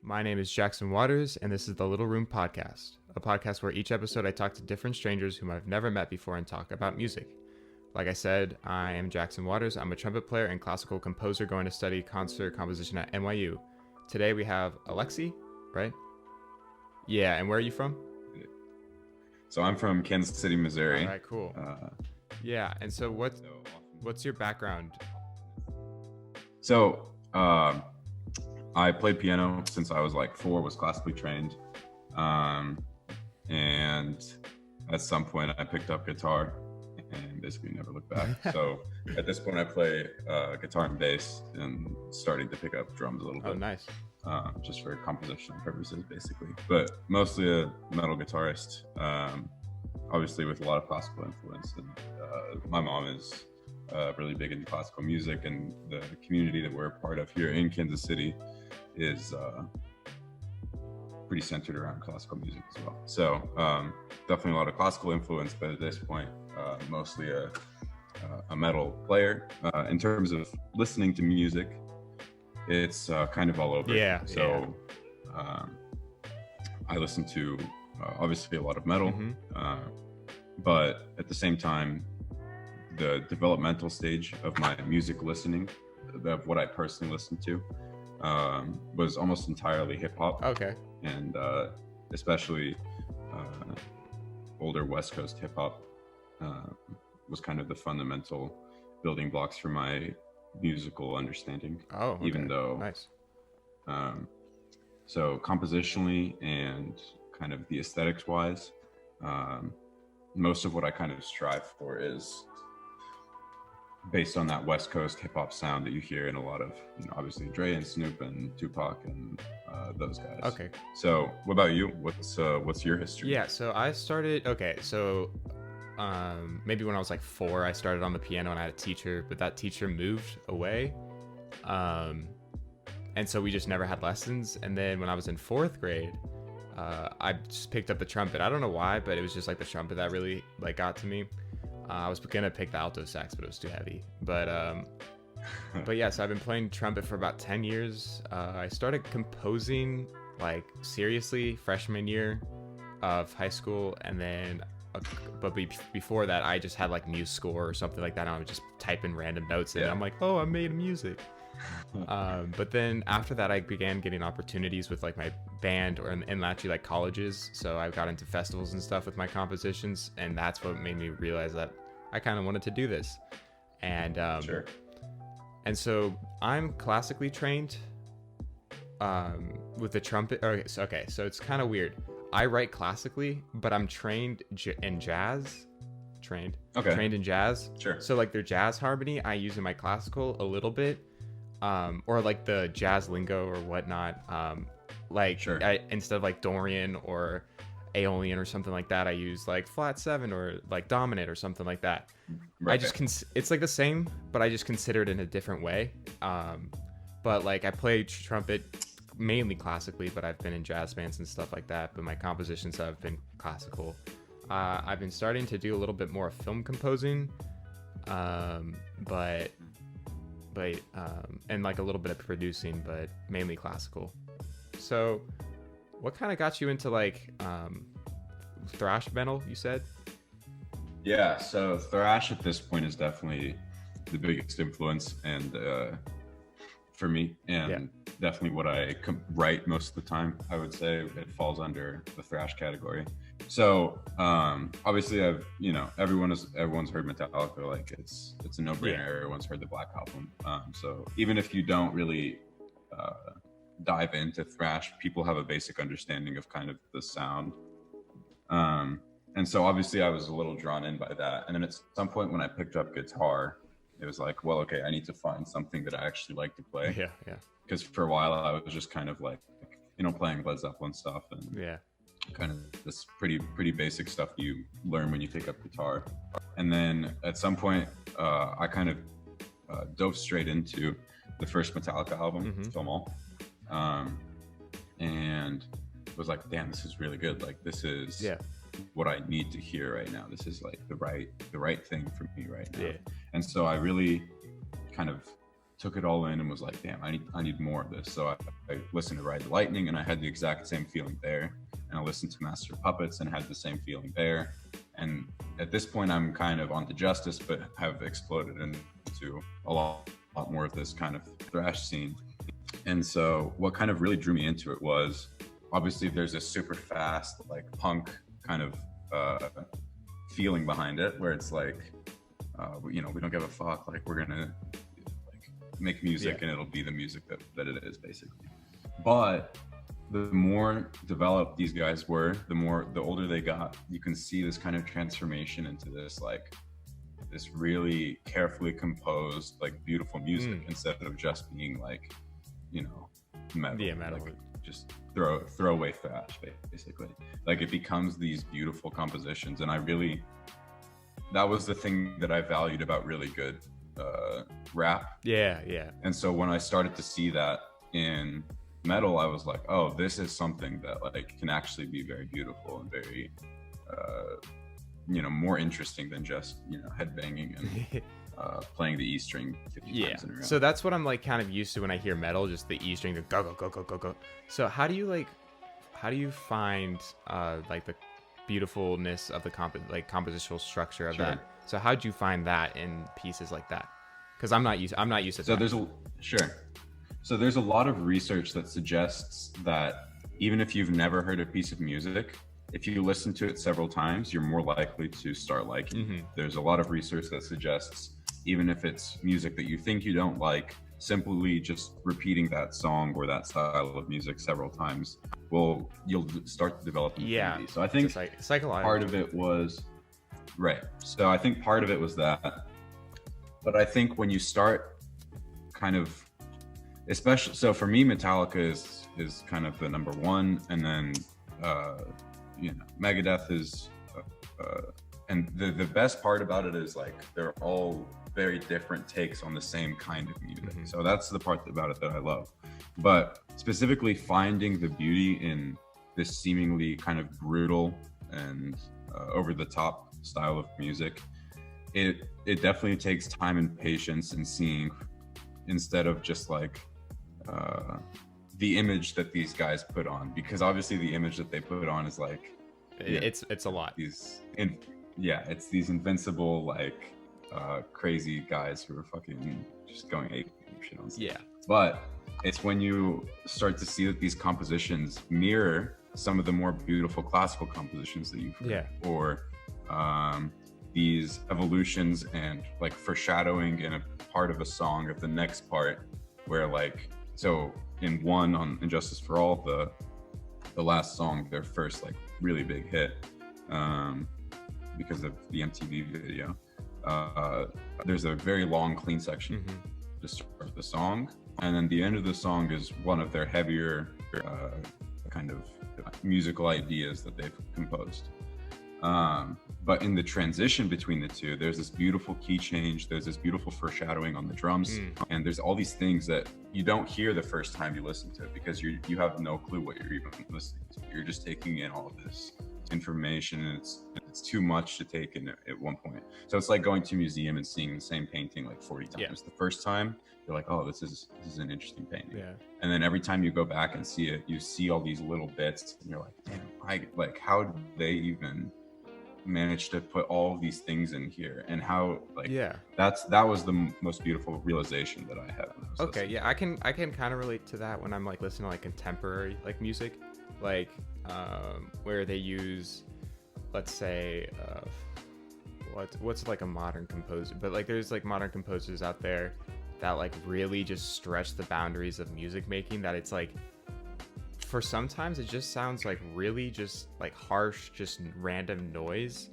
My name is Jackson Waters, and this is the Little Room Podcast, a podcast where each episode I talk to different strangers whom I've never met before and talk about music. Like I said, I am Jackson Waters. I'm a trumpet player and classical composer going to study concert composition at NYU. Today we have Alexey, right? Yeah, and where are you from? So I'm from Kansas City, Missouri. All right, cool. Yeah, and so what's your background? So I played piano since I was like 4, was classically trained. And at some point I picked up guitar and basically never looked back. So at this point I play guitar and bass and starting to pick up drums a little bit. Oh, nice. Just for compositional purposes, basically. But mostly a metal guitarist, obviously with a lot of classical influence. And my mom is really big into classical music, and the community that we're a part of here in Kansas City is pretty centered around classical music as well. So definitely a lot of classical influence, but at this point, mostly a metal player. In terms of listening to music, it's kind of all over. Yeah. So I listen to obviously a lot of metal, but at the same time, the developmental stage of my music listening, of what I personally listen to, was almost entirely hip hop. Okay. And especially older West Coast hip hop was kind of the fundamental building blocks for my musical understanding. Oh, okay. Even though nice. So compositionally and kind of the aesthetics wise, most of what I kind of strive for is based on that West Coast hip hop sound that you hear in a lot of, obviously Dre and Snoop and Tupac and those guys. Okay. So what about you? What's your history? Yeah, so I started, maybe when I was like 4, I started on the piano and I had a teacher, but that teacher moved away. And so we just never had lessons. And then when I was in 4th grade, I just picked up the trumpet. I don't know why, but it was just like the trumpet that really like got to me. I was gonna pick the alto sax, but it was too heavy. But yeah, so I've been playing trumpet for about 10 years. I started composing like seriously freshman year of high school, and then before that I just had like MuseScore or something like that, and I would just type in random notes in, and I'm like, oh, I made music. But then after that I began getting opportunities with like my band and actually like colleges, so I got into festivals and stuff with my compositions, and that's what made me realize that I kind of wanted to do this. And Sure. And so I'm classically trained with the trumpet. Okay, so it's kind of weird. I write classically, but I'm trained in jazz. Trained in jazz. Sure. So like their jazz harmony I use in my classical a little bit, or like the jazz lingo or whatnot. Sure. Instead of like Dorian or Aeolian or something like that, I use like flat 7 or like dominant or something like that. Right. It's like the same, but I just consider it in a different way. But like I play trumpet mainly classically, but I've been in jazz bands and stuff like that, but my compositions have been classical. I've been starting to do a little bit more film composing, but and like a little bit of producing, but mainly classical. So what kind of got you into like thrash metal, you said? Yeah, so thrash at this point is definitely the biggest influence, and for me, and definitely what I write most of the time. I would say it falls under the thrash category. So obviously everyone's heard Metallica, like it's a no-brainer. Everyone's heard the Black Album. So even if you don't really dive into thrash, people have a basic understanding of kind of the sound. And so obviously I was a little drawn in by that. And then at some point when I picked up guitar, it was like, well, okay, I need to find something that I actually like to play. Yeah. Because for a while I was just kind of like, playing Led Zeppelin stuff and kind of this pretty basic stuff you learn when you pick up guitar. And then at some point I kind of dove straight into the first Metallica album, Film All. And was like, damn, this is really good. Like this is what I need to hear right now. This is like the right thing for me right now. And so I really kind of took it all in and was like, damn, I need more of this. So I listened to Ride the Lightning, and I had the exact same feeling there. And I listened to Master of Puppets and had the same feeling there. And at this point, I'm kind of onto Justice, but have exploded into a lot more of this kind of thrash scene. And so what kind of really drew me into it was, obviously there's this super fast, like punk kind of feeling behind it, where it's like, you know, we don't give a fuck, like we're gonna like make music and it'll be the music that it is, basically. But the more developed these guys were, the older they got, you can see this kind of transformation into this like this really carefully composed, like beautiful music, instead of just being like, you know, metal. Yeah, metal. Like, just throw away thrash, basically. Like it becomes these beautiful compositions, and that was the thing that I valued about really good rap. Yeah. And so when I started to see that in metal, I was like, oh, this is something that like can actually be very beautiful and very you know, more interesting than just, you know, headbanging and playing the E string 50 times in a row. So that's what I'm like kind of used to when I hear metal, just the E string, the go go go go go go. So how do you find like the beautifulness of the compositional structure of that? So how'd you find that in pieces like that? Because I'm not used to so that. So there's a lot of research that suggests that even if you've never heard a piece of music, if you listen to it several times, you're more likely to start liking it. There's a lot of research that suggests even if it's music that you think you don't like, simply just repeating that song or that style of music several times you'll start to develop an affinity. So I think part of it was So I think part of it was that. But I think when you start kind of, especially, so for me, Metallica is kind of the number one, and then you know, Megadeth is and the best part about it is like they're all very different takes on the same kind of music. So that's the part about it that I love. But specifically finding the beauty in this seemingly kind of brutal and over the top style of music, it definitely takes time and patience in seeing, instead of just like the image that these guys put on, because obviously the image that they put on is like, it's a lot. It's these invincible, like crazy guys who are fucking just going ape shit on stuff. But it's when you start to see that these compositions mirror some of the more beautiful classical compositions that you've heard, or these evolutions and like foreshadowing in a part of a song of the next part, where like, so in one on Injustice for All, the last song, their first like really big hit, because of the MTV video, there's a very long clean section to start the song, and then the end of the song is one of their heavier kind of musical ideas that they've composed. But in the transition between the two, there's this beautiful key change, there's this beautiful foreshadowing on the drums, and there's all these things that you don't hear the first time you listen to it, because you have no clue what you're even listening to. You're just taking in all of this information, and it's too much to take in at one point. So it's like going to a museum and seeing the same painting like 40 times. The first time you're like, oh, this is an interesting painting, and then every time you go back and see it, you see all these little bits, and you're like, damn, how did they even managed to put all of these things in here, and how that was the most beautiful realization that I had when I was listening. I can kind of relate to that when I'm like listening to like contemporary like music, like where they use, let's say what's like a modern composer, but like there's like modern composers out there that like really just stretch the boundaries of music making, that it's like, for sometimes it just sounds like really just like harsh, just random noise.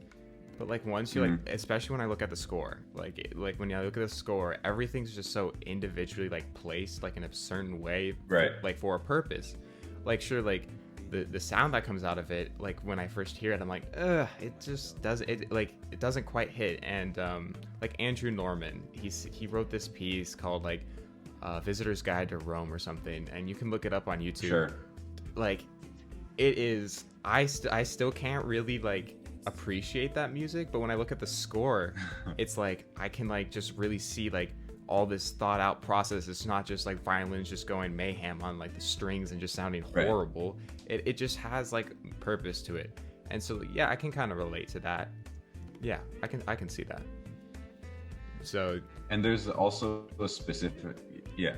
But like once you like, especially when I look at the score, like when you look at the score, everything's just so individually like placed like in a certain way, like for a purpose. Like sure, like the sound that comes out of it, like when I first hear it, I'm like, it just doesn't, it doesn't quite hit. And like Andrew Norman, he wrote this piece called like Visitor's Guide to Rome or something, and you can look it up on YouTube. Like it is, I still can't really like appreciate that music, but when I look at the score, it's like I can like just really see like all this thought out process. It's not just like violins just going mayhem on like the strings and just sounding Right. horrible. It just has like purpose to it. And so yeah, I can kind of relate to that. Yeah, I can see that. So, and there's also a specific,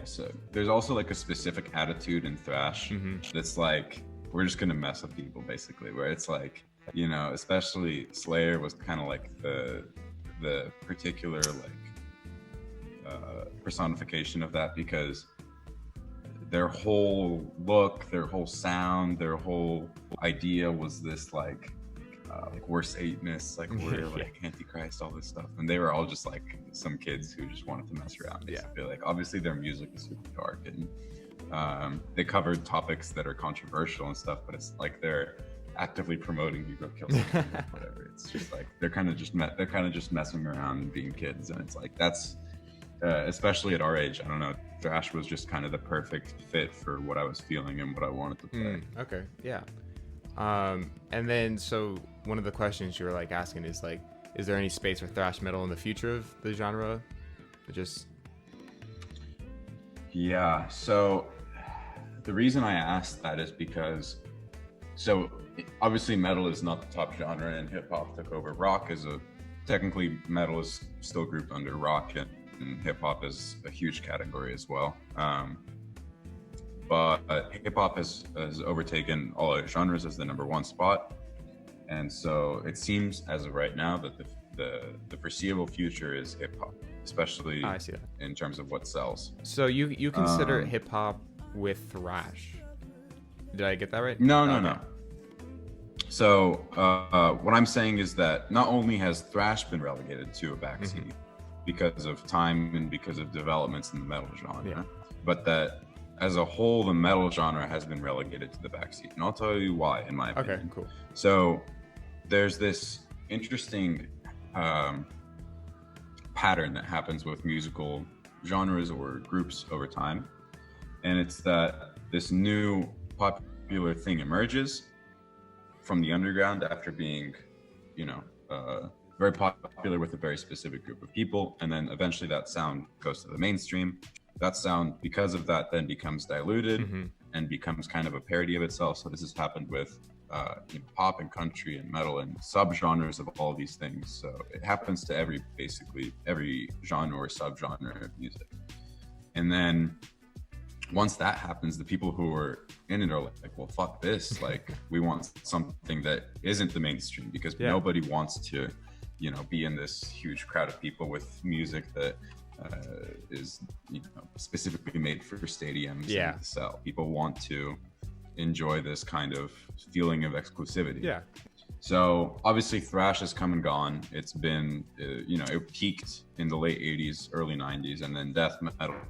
so there's also like a specific attitude in thrash that's like, we're just gonna mess with people, basically, where it's like, you know, especially Slayer was kind of like the particular like personification of that, because their whole look, their whole sound, their whole idea was this like we're Satanists, like we're like Antichrist, all this stuff, and they were all just like some kids who just wanted to mess around. Basically. Like obviously their music is super dark, and they covered topics that are controversial and stuff, but it's like they're actively promoting you go kill someone, whatever. It's just like they're kind of just messing around and being kids, and it's like that's especially at our age, I don't know, thrash was just kind of the perfect fit for what I was feeling and what I wanted to play. Okay, yeah. And then so one of the questions you were like asking is like, is there any space for thrash metal in the future of the genre? Yeah, so the reason I asked that is because, so obviously metal is not the top genre, and hip hop took over. Rock is technically metal is still grouped under rock, and hip hop is a huge category as well. But hip hop has overtaken all other genres as the number one spot, and so it seems as of right now that the foreseeable future is hip hop, especially I see that. In terms of what sells. So you consider hip hop with thrash? Did I get that right? No. So what I'm saying is that not only has thrash been relegated to a backseat because of time and because of developments in the metal genre, but that as a whole, the metal genre has been relegated to the backseat. And I'll tell you why, in my opinion. Okay, cool. So there's this interesting pattern that happens with musical genres or groups over time. And it's that this new popular thing emerges from the underground after being, very popular with a very specific group of people. And then eventually that sound goes to the mainstream. That sound, because of that, then becomes diluted and becomes kind of a parody of itself. So this has happened with pop and country and metal and subgenres of all these things. So it happens to basically every genre or subgenre of music. And then once that happens, the people who are in it are like, well, fuck this. Like, we want something that isn't the mainstream, because nobody wants to, be in this huge crowd of people with music that is specifically made for stadiums and to sell. People want to enjoy this kind of feeling of exclusivity. So obviously thrash has come and gone. It's been it peaked in the late 80s, early 90s, and then death metal,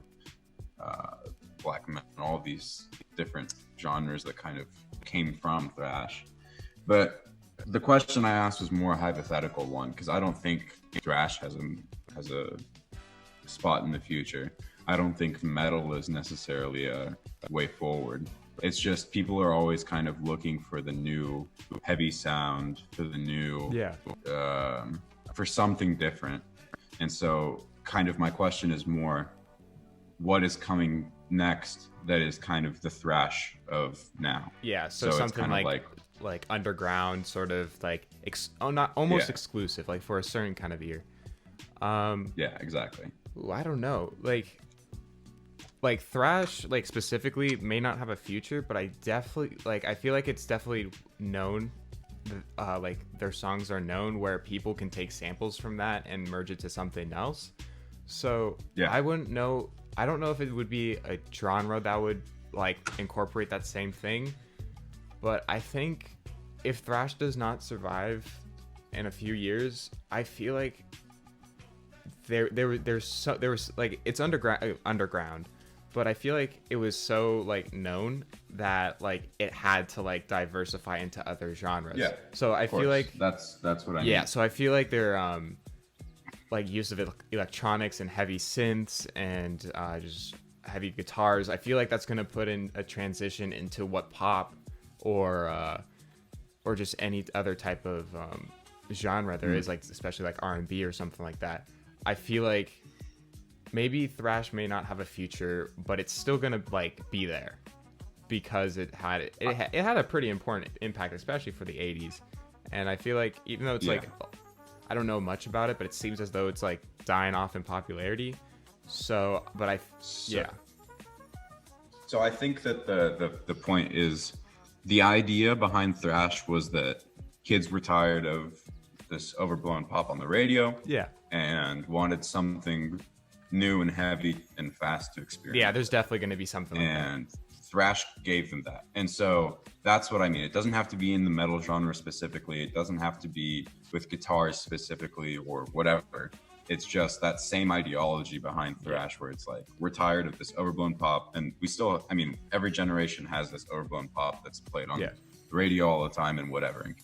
black metal, all these different genres that kind of came from thrash. But the question I asked was more a hypothetical one, because I don't think thrash has a spot in the future. I don't think metal is necessarily a way forward. It's just people are always kind of looking for the new heavy sound, for the new for something different. And so kind of my question is more, what is coming next that is kind of the thrash of now? So something like underground, sort of like exclusive, like for a certain kind of ear. Exactly. Ooh, I don't know, like thrash, like specifically, may not have a future, but I definitely I feel like it's definitely known, like their songs are known where people can take samples from that and merge it to something else. So I don't know if it would be a genre that would like incorporate that same thing, but I think if thrash does not survive in a few years, I feel like there was like, it's underground, but I feel like it was so like known that like it had to like diversify into other genres. So I feel like that's what I mean. So I feel like their like use of electronics and heavy synths and just heavy guitars, I feel like that's gonna put in a transition into what pop or just any other type of genre there is, like especially like R&B or something like that. I feel like maybe thrash may not have a future, but it's still gonna like be there because it had a pretty important impact, especially for the 80s. And I feel like even though it's like, I don't know much about it, but it seems as though it's like dying off in popularity. So, but So I think that the point is, the idea behind thrash was that kids were tired of this overblown pop on the radio. Yeah. And wanted something new and heavy and fast to experience. Yeah, there's definitely going to be something like that. And thrash gave them that. And so that's what I mean. It doesn't have to be in the metal genre specifically. It doesn't have to be with guitars specifically or whatever. It's just that same ideology behind thrash, where it's like, we're tired of this overblown pop. And we still, I mean, every generation has this overblown pop that's played on the radio all the time and whatever. And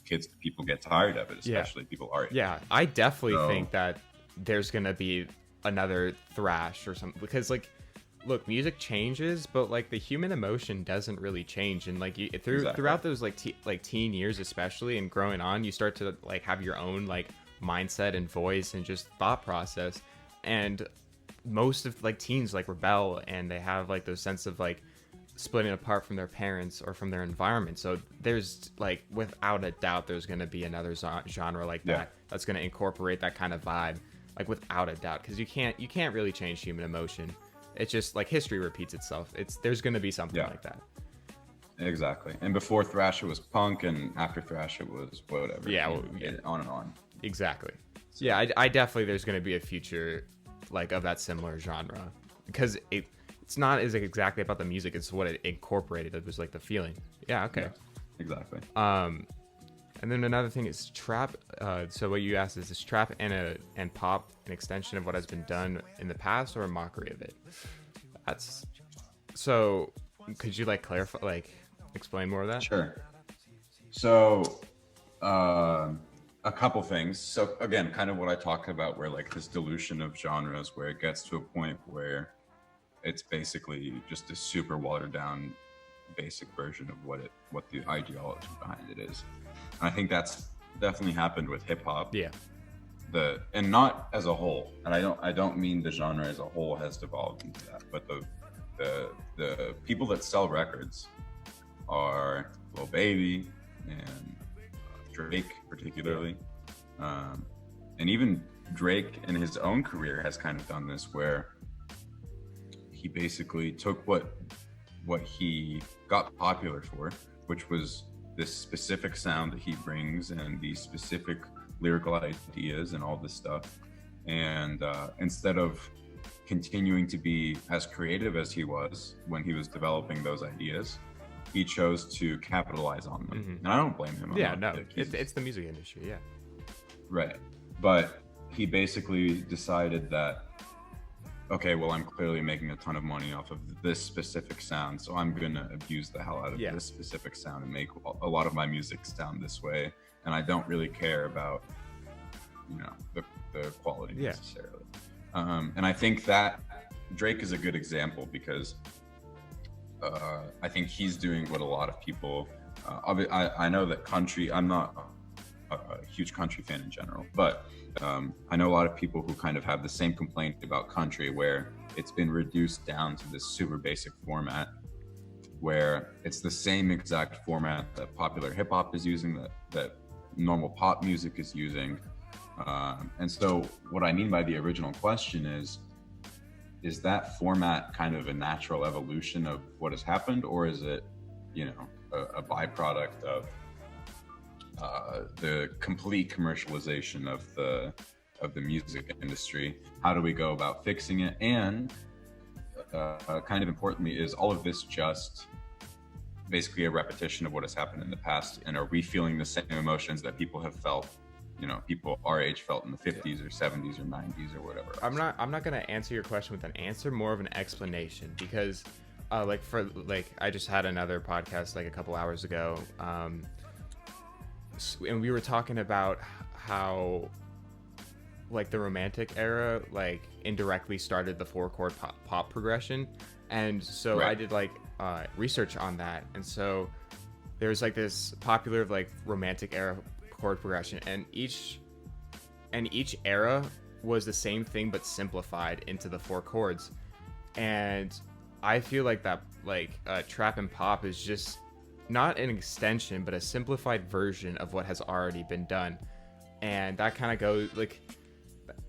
people get tired of it, especially people our age. Yeah, I definitely think that there's going to be another thrash or something, because like, look, music changes, but like the human emotion doesn't really change. And like throughout those like teen years especially, and growing on, you start to like have your own like mindset and voice and just thought process. And most of like teens like rebel, and they have like those sense of like splitting apart from their parents or from their environment. So there's like, without a doubt, there's going to be another genre like that that's going to incorporate that kind of vibe, like without a doubt, because you can't really change human emotion. It's just like history repeats itself. There's going to be something like that. Exactly. And before thrash it was punk, and after thrash it was whatever. On and on. Exactly. So, yeah, I definitely, there's going to be a future like of that similar genre, because it's not as exactly about the music, it's what it incorporated. It was like the feeling. Yeah, okay. Yeah, exactly. And then another thing is trap. So what you asked is trap and pop an extension of what has been done in the past, or a mockery of it? That's so. Could you like clarify, like explain more of that? Sure. So, a couple things. So again, kind of what I talked about, where like this dilution of genres, where it gets to a point where it's basically just a super watered down basic version of what the ideology behind it is. And I think that's definitely happened with hip hop. Yeah. And not as a whole. And I don't mean the genre as a whole has devolved into that, but the people that sell records are Lil Baby and Drake particularly. And even Drake in his own career has kind of done this, where he basically took what he got popular for, which was this specific sound that he brings and these specific lyrical ideas and all this stuff. And instead of continuing to be as creative as he was when he was developing those ideas, he chose to capitalize on them. Mm-hmm. And I don't blame him. It's the music industry. Yeah. Right. But he basically decided that, okay, well, I'm clearly making a ton of money off of this specific sound, so I'm going to abuse the hell out of this specific sound and make a lot of my music sound this way. And I don't really care about, the quality necessarily. And I think that Drake is a good example, because I think he's doing what a lot of people, I know that country, I'm not a huge country fan in general, but I know a lot of people who kind of have the same complaint about country, where it's been reduced down to this super basic format, where it's the same exact format that popular hip hop is using, that normal pop music is using. And so what I mean by the original question is that format kind of a natural evolution of what has happened, or is it, a byproduct of the complete commercialization of the music industry? How do we go about fixing it? And kind of importantly, is all of this just basically a repetition of what has happened in the past? And are we feeling the same emotions that people have felt, people our age felt in the 50s or 70s or 90s or whatever else? I'm not going to answer your question with an answer, more of an explanation, because I just had another podcast like a couple hours ago, and we were talking about how like the Romantic era like indirectly started the 4-chord pop progression. And so I did like research on that, and so there's like this popular like Romantic era chord progression, and each era was the same thing but simplified into the 4 chords. And I feel like that, like, trap and pop is just not an extension but a simplified version of what has already been done. And that kind of goes like,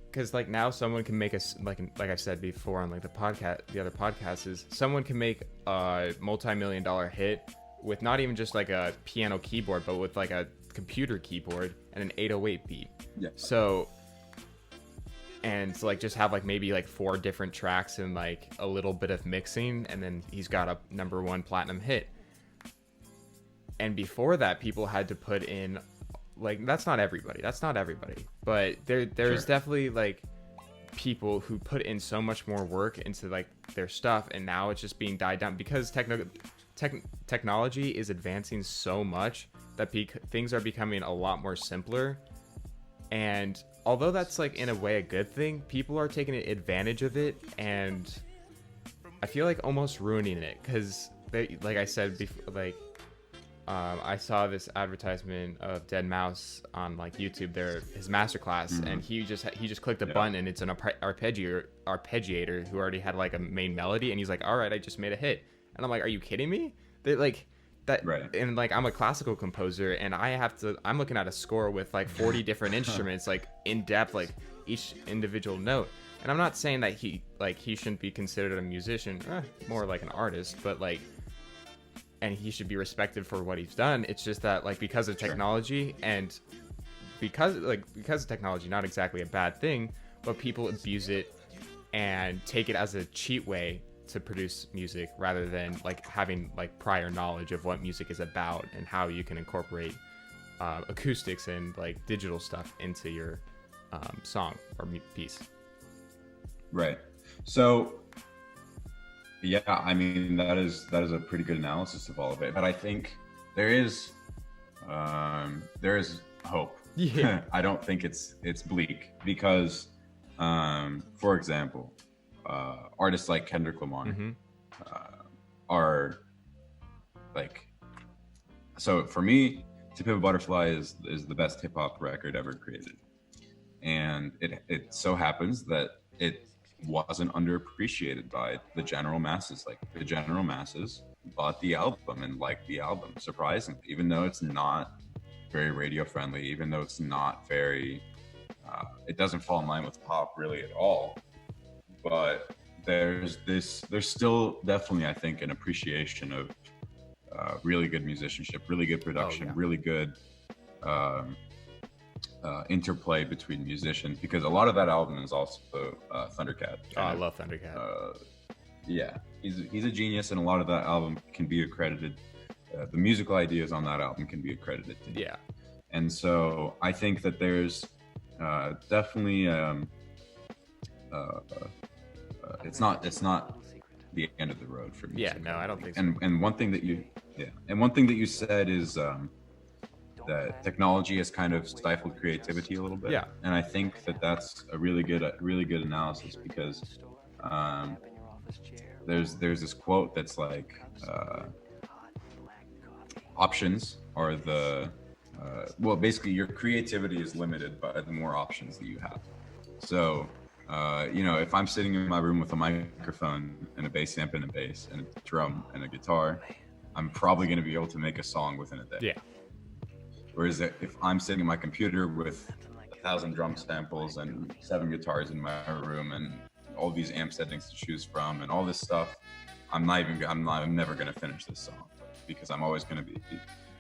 because like now someone can make a, like I said before on like the other podcasts, is someone can make a multi-million-dollar hit with not even just like a piano keyboard, but with like a computer keyboard and an 808 beat. Yeah. So, and so like just have like maybe like 4 different tracks and like a little bit of mixing, and then he's got a #1 platinum hit. And before that, people had to put in, like, that's not everybody, but there's definitely like people who put in so much more work into like their stuff, and now it's just being died down because technology is advancing so much that things are becoming a lot more simpler. And although that's like in a way a good thing, people are taking advantage of it, and I feel like almost ruining it, because like I said before, like I saw this advertisement of Dead Mouse on like YouTube, his masterclass, and he just clicked a button, and it's an arpeggiator who already had like a main melody, and he's like, all right, I just made a hit. And I'm like, are you kidding me? That like that, right. And like I'm a classical composer, and I'm looking at a score with like 40 different instruments, like in depth, like each individual note. And I'm not saying that he shouldn't be considered a musician, more like an artist, but like, and he should be respected for what he's done. It's just that like because of technology, and because of technology, not exactly a bad thing, but people abuse it and take it as a cheat way to produce music, rather than like having like prior knowledge of what music is about and how you can incorporate acoustics and like digital stuff into your song or piece. Right. So yeah, I mean, that is a pretty good analysis of all of it. But I think there is hope. Yeah. I don't think it's bleak, because, for example, artists like Kendrick Lamar are like, so for me, To Pimp a Butterfly is the best hip hop record ever created, and it so happens that it wasn't underappreciated by the general masses. Like, the general masses bought the album and liked the album, surprisingly, even though it's not very radio friendly, even though it's not very it doesn't fall in line with pop really at all. But there's still definitely, I think, an appreciation of really good musicianship, really good production, really good interplay between musicians, because a lot of that album is also Thundercat. I love Thundercat. Yeah, he's a genius, and a lot of that album can be accredited. The musical ideas on that album can be accredited to him. Yeah, and so I think that there's definitely it's not the end of the road for music. Yeah, no, I don't think so. And one thing that you said is that technology has kind of stifled creativity a little bit. Yeah. And I think that that's a really good analysis, because there's this quote that's like, options are well, basically your creativity is limited by the more options that you have. So, if I'm sitting in my room with a microphone and a bass amp and a bass and a drum and a guitar, I'm probably going to be able to make a song within a day. Yeah. Whereas if I'm sitting at my computer with 1,000 drum samples and 7 guitars in my room and all these amp settings to choose from and all this stuff, I'm never going to finish this song, because I'm always going to be.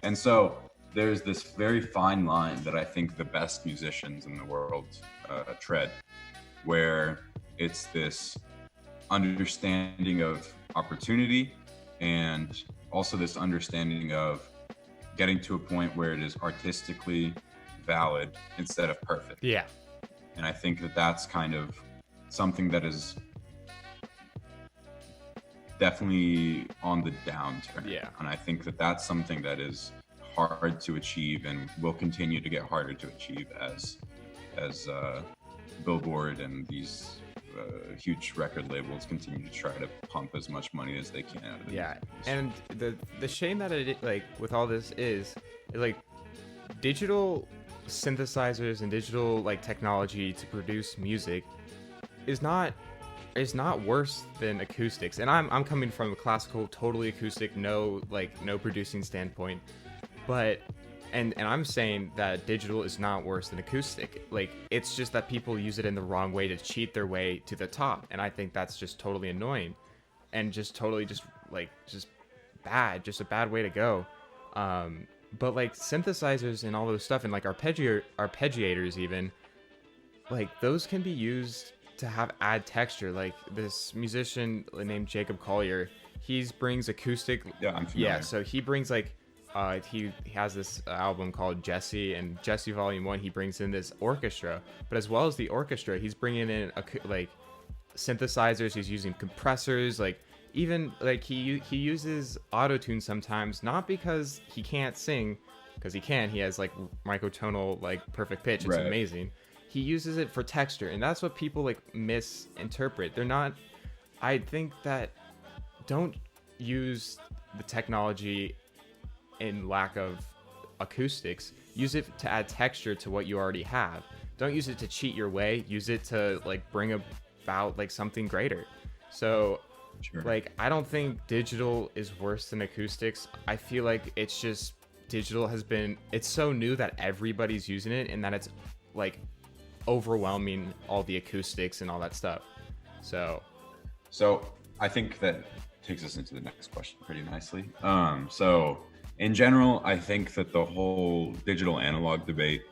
And so there's this very fine line that I think the best musicians in the world tread, where it's this understanding of opportunity, and also this understanding of getting to a point where it is artistically valid instead of perfect. Yeah. And I think that that's kind of something that is definitely on the downturn. Yeah. And I think that that's something that is hard to achieve and will continue to get harder to achieve as Billboard and these huge record labels continue to try to pump as much money as they can out of it. Yeah, and the shame that it, like, with all this is like digital synthesizers and digital like technology to produce music is not worse than acoustics. And I'm coming from a classical, totally acoustic, no producing standpoint. But and I'm saying that digital is not worse than acoustic. Like, it's just that people use it in the wrong way to cheat their way to the top, and I think that's just totally annoying and just totally just bad, just a bad way to go. But like synthesizers and all those stuff and like arpeggiators even, like those can be used to add texture. Like this musician named Jacob Collier, he brings acoustic. Yeah, I'm familiar. Yeah, so he brings like he has this album called Jesse, and Jesse Volume 1, he brings in this orchestra, but as well as the orchestra, he's bringing in like synthesizers, he's using compressors, like even like he uses auto-tune sometimes, not because he can't sing, because he can, he has like microtonal like perfect pitch, it's amazing. He uses it for texture, and that's what people like misinterpret. They're not, I think that, don't use the technology in lack of acoustics. Use it to add texture to what you already have. Don't use it to cheat your way. Use it to like bring about like something greater. So like, I don't think digital is worse than acoustics. I feel like it's just digital it's so new that everybody's using it, and that it's like overwhelming all the acoustics and all that stuff. So I think that takes us into the next question pretty nicely. So in general, I think that the whole digital analog debate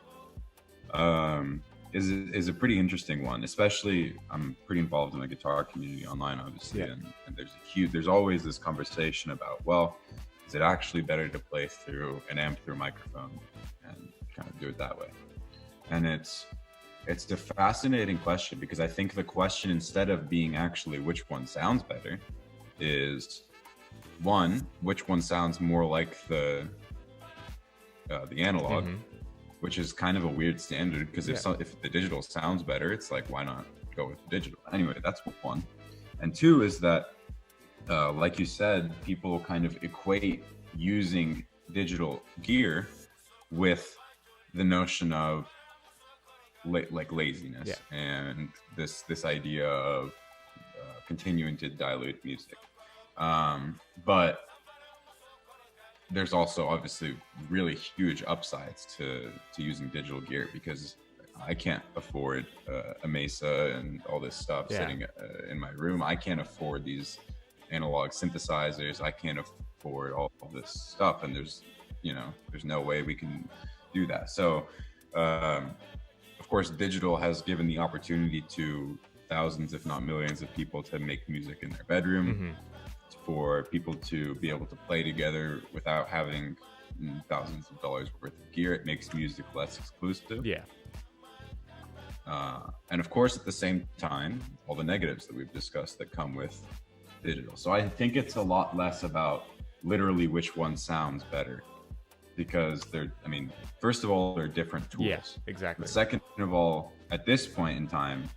is a pretty interesting one. Especially, I'm pretty involved in the guitar community online, obviously, and there's always this conversation about, well, is it actually better to play through an amp through a microphone and kind of do it that way? And it's a fascinating question, because I think the question, instead of being actually which one sounds better, is one, which one sounds more like the analog, which is kind of a weird standard, because if the digital sounds better, it's like, why not go with the digital? Anyway, that's one. And two is that, like you said, people kind of equate using digital gear with the notion of like laziness and this idea of continuing to dilute music. But there's also obviously really huge upsides to using digital gear, because I can't afford a Mesa and all this stuff sitting in my room. I can't afford these analog synthesizers. I can't afford all this stuff, and there's no way we can do that. So of course, digital has given the opportunity to thousands, if not millions, of people to make music in their bedroom, for people to be able to play together without having thousands of dollars worth of gear. It makes music less exclusive. And of course, at the same time, all the negatives that we've discussed that come with digital. So I think it's a lot less about literally which one sounds better, because first of all, they're different tools. Yes, exactly. But second of all, at this point in time,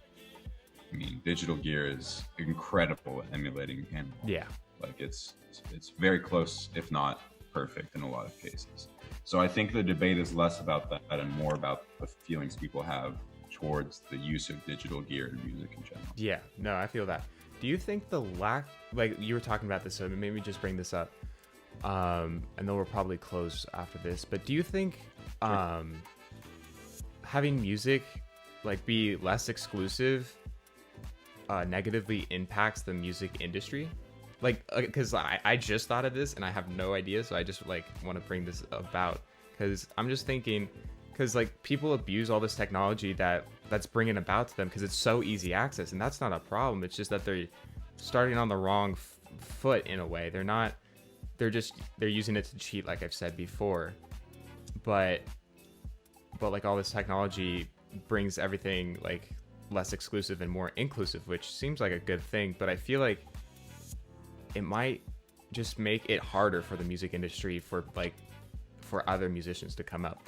digital gear is incredible at emulating analog. Yeah. Like it's very close, if not perfect, in a lot of cases. So I think the debate is less about that and more about the feelings people have towards the use of digital gear in music in general. Yeah, no, I feel that. Do you think the lack, like you were talking about this, so maybe just bring this up, and then we'll probably close after this, but do you think having music like be less exclusive negatively impacts the music industry? Like, because I just thought of this and I have no idea, so I just like want to bring this about, because I'm just thinking, because like people abuse all this technology that's bringing about to them because it's so easy access, and that's not a problem. It's just that they're starting on the wrong foot in a way. They're using it to cheat, like I've said before, but like all this technology brings everything like less exclusive and more inclusive, which seems like a good thing, but I feel like it might just make it harder for the music industry for other musicians to come up.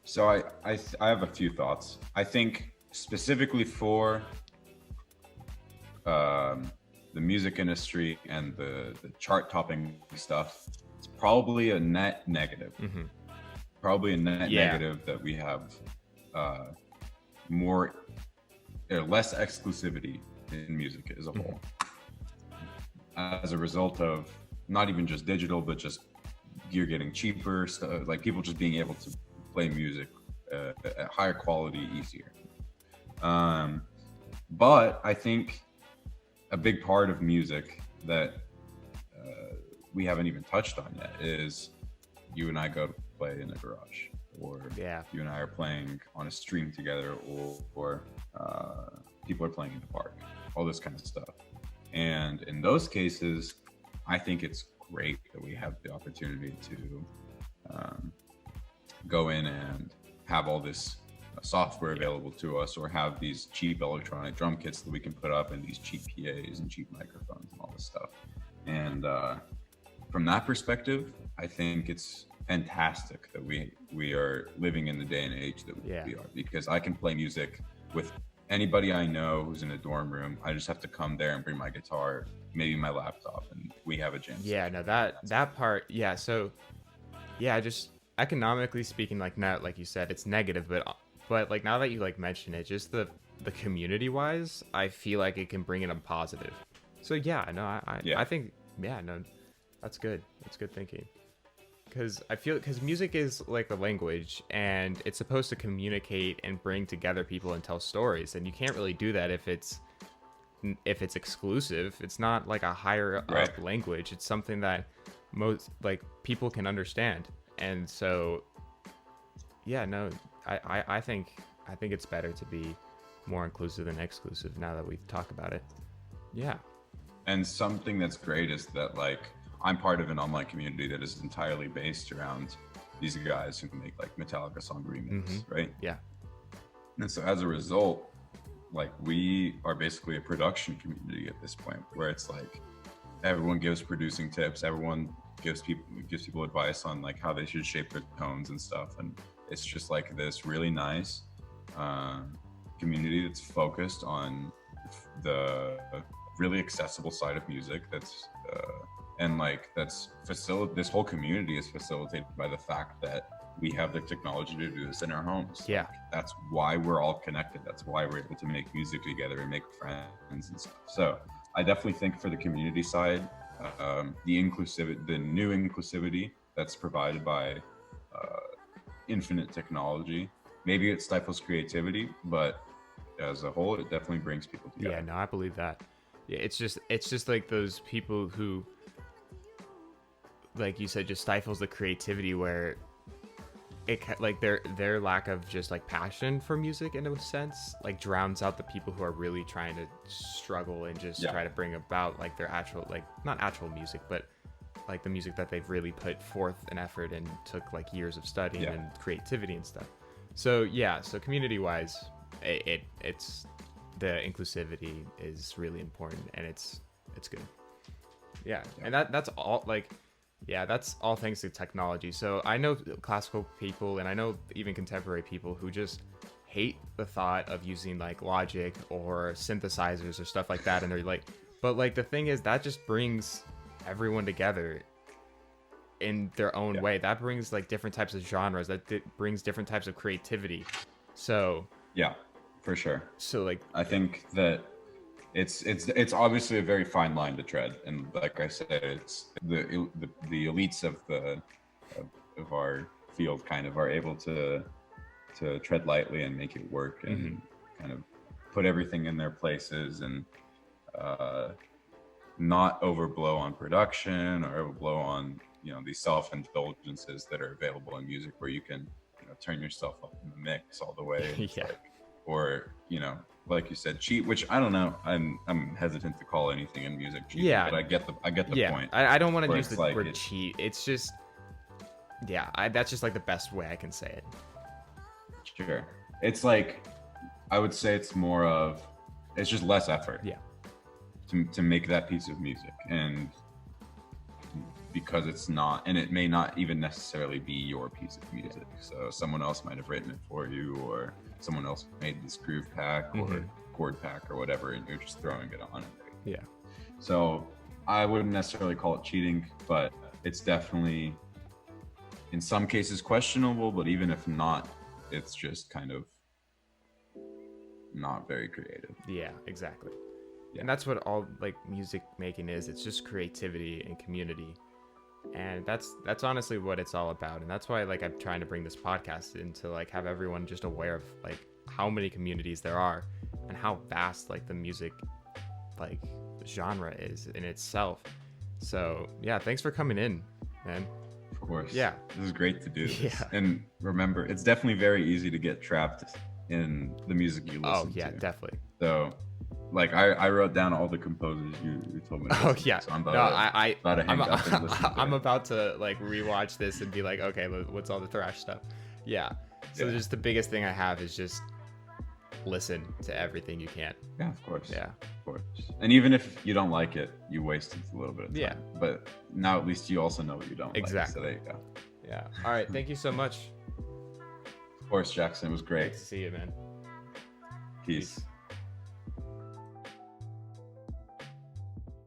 So I have a few thoughts. I think specifically for the music industry and the chart topping stuff, it's probably a net negative. probably a net Yeah. negative that we have more or less exclusivity in music as a whole, as a result of not even just digital, but just gear getting cheaper, so like people just being able to play music at higher quality easier. But I think a big part of music that we haven't even touched on yet is you and I go to play in a garage, or you and I are playing on a stream together, or people are playing in the park, all this kind of stuff. And in those cases, I think it's great that we have the opportunity to go in and have all this software available to us, or have these cheap electronic drum kits that we can put up, and these cheap PAs and cheap microphones and all this stuff. And from that perspective, I think it's fantastic that we are living in the day and age that we are, because I can play music with anybody I know who's in a dorm room. I just have to come there and bring my guitar, maybe my laptop, and we have a jam. Yeah, no, that part, yeah. So, yeah, just economically speaking, like, not like you said, it's negative, but like now that you like mention it, just the community wise, I feel like it can bring in a positive. So yeah, no, I think, yeah, no, that's good. That's good thinking. Because music is like a language, and it's supposed to communicate and bring together people and tell stories, and you can't really do that if it's exclusive. It's not like a higher up language. It's something that most like people can understand. And so yeah, no, I think it's better to be more inclusive than exclusive now that we talk about it. Yeah. And something that's great is that, like, I'm part of an online community that is entirely based around these guys who make like Metallica song remixes, right? Yeah. And so as a result, like, we are basically a production community at this point, where it's like everyone gives producing tips, everyone gives people advice on like how they should shape their tones and stuff, and it's just like this really nice community that's focused on the really accessible side of music. That's and like this whole community is facilitated by the fact that we have the technology to do this in our homes. Yeah. Like, that's why we're all connected. That's why we're able to make music together and make friends and stuff. So I definitely think for the community side, the new inclusivity that's provided by infinite technology, maybe it stifles creativity, but as a whole, it definitely brings people together. Yeah, no, I believe that. Yeah, it's just like those people who, like you said, just stifles the creativity, where it like their lack of just like passion for music in a sense like drowns out the people who are really trying to struggle and just try to bring about like their actual, like, not actual music, but like the music that they've really put forth an effort and took like years of studying and creativity and stuff. So yeah, so community wise, it's the inclusivity is really important, and it's good. Yeah. And that's all, like, yeah, that's all thanks to technology. So I know classical people, and I know even contemporary people, who just hate the thought of using like Logic or synthesizers or stuff like that, and they're like, but like the thing is that just brings everyone together in their own way. That brings like different types of genres, that brings different types of creativity. So yeah, for sure. So like, I think that it's obviously a very fine line to tread, and like I said, it's the elites of our field kind of are able to tread lightly and make it work, and kind of put everything in their places, and not overblow on production or overblow on, you know, these self-indulgences that are available in music, where you can, you know, turn yourself up in the mix all the way. Like, or, you know, like you said, cheat, which I don't know. I'm hesitant to call anything in music cheat. Yeah, but I get the point. I don't want to use the word cheat. It's just, that's just like the best way I can say it. Sure. It's like, I would say it's more of, it's just less effort. Yeah. To make that piece of music, and because it's not, and it may not even necessarily be your piece of music. So someone else might have written it for you, or someone else made this groove pack or chord pack or whatever, and you're just throwing it on. Yeah. So I wouldn't necessarily call it cheating, but it's definitely in some cases questionable, but even if not, it's just kind of not very creative. Yeah, exactly. Yeah. And that's what all like music making is. It's just creativity and community. And that's honestly what it's all about. And that's why like I'm trying to bring this podcast in to like have everyone just aware of like how many communities there are and how vast like the music like genre is in itself. So yeah, thanks for coming in, man. Of course. Yeah. This is great to do this. Yeah. And remember, it's definitely very easy to get trapped in the music you listen to. Oh yeah, definitely. So like I wrote down all the composers you told me to Oh listen yeah. to, so I'm No, about to hang up and listen to I'm it. about to like rewatch this and be like, okay, what's all the thrash stuff? Yeah. So Yeah. just the biggest thing I have is just listen to everything you can. Yeah, of course. Yeah. Of course. And even if you don't like it, you wasted a little bit of time. Yeah. But now at least you also know what you don't Exactly. like. So there you go. Yeah. All right. Thank you so much. Of course, Jackson. It was great. Great to see you, man. Peace.